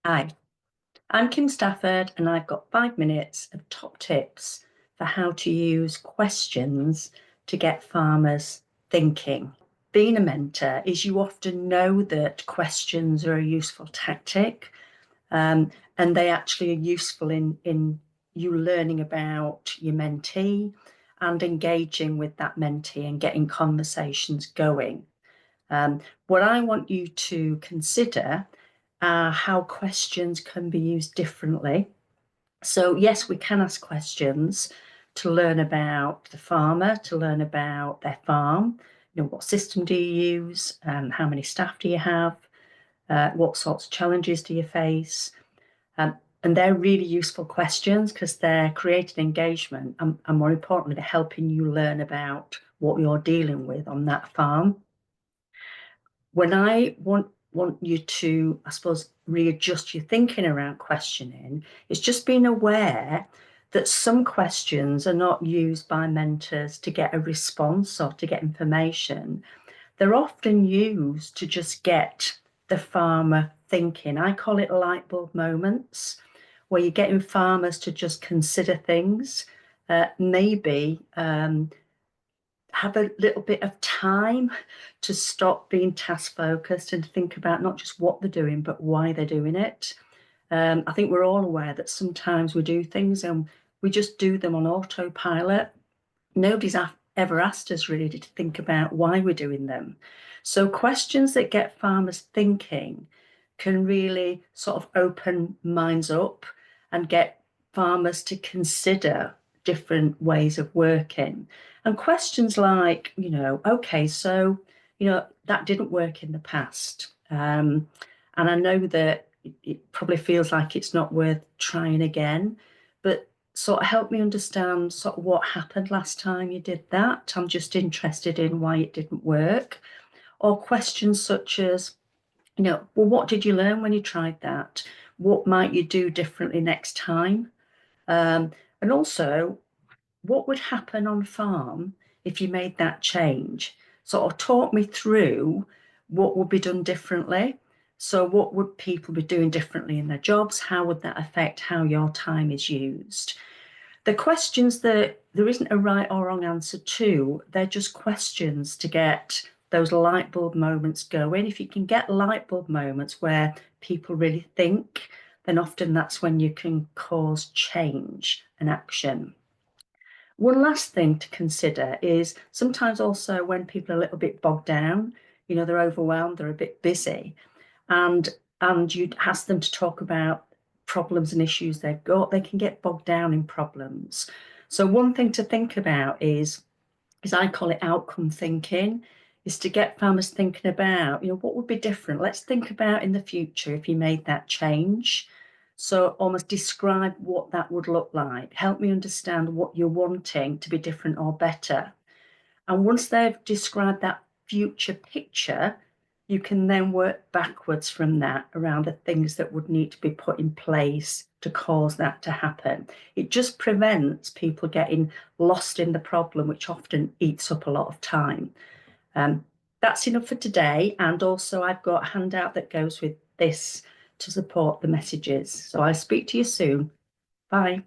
Hi, I'm Kim Stafford, and I've got 5 minutes of top tips for how to use questions to get farmers thinking. Being a mentor is you often know that questions are a useful tactic, and they actually are useful in you learning about your mentee and engaging with that mentee and getting conversations going. What I want you to consider are how questions can be used differently. So, yes, we can ask questions to learn about the farmer, to learn about their farm. What system do you use? How many staff do you have? What sorts of challenges do you face? Um, and they're really useful questions because they're creating engagement and more importantly, they're helping you learn about what you're dealing with on that farm. When I want you to, I suppose, readjust your thinking around questioning, it's just being aware that some questions are not used by mentors to get a response or to get information. They're often used to just get the farmer thinking. I call it light bulb moments, where you're getting farmers to just consider things, maybe have a little bit of time to stop being task focused and think about not just what they're doing, but why they're doing it. I think we're all aware that sometimes we do things and we just do them on autopilot. Nobody's ever asked us really to think about why we're doing them. So, questions that get farmers thinking can really sort of open minds up and get farmers to consider different ways of working. And questions like, okay, so, that didn't work in the past. And I know that it probably feels like it's not worth trying again, but sort of help me understand sort of what happened last time you did that. I'm just interested in why it didn't work. Or questions such as, well, what did you learn when you tried that? What might you do differently next time? Um, and also, what would happen on farm if you made that change? Sort of talk me through what would be done differently. So, what would people be doing differently in their jobs? How would that affect how your time is used? The questions that there isn't a right or wrong answer to, they're just questions to get those light bulb moments going. If you can get light bulb moments where people really think, then often that's when you can cause change and action. One last thing to consider is sometimes also when people are a little bit bogged down, they're overwhelmed, they're a bit busy, and you ask them to talk about problems and issues they've got, they can get bogged down in problems. So one thing to think about is I call it outcome thinking, is to get farmers thinking about, what would be different? Let's think about in the future if you made that change. So almost describe what that would look like. Help me understand what you're wanting to be different or better. And once they've described that future picture, you can then work backwards from that around the things that would need to be put in place to cause that to happen. It just prevents people getting lost in the problem, which often eats up a lot of time. Um, that's enough for today. And also, I've got a handout that goes with this to support the messages. So I'll speak to you soon. Bye.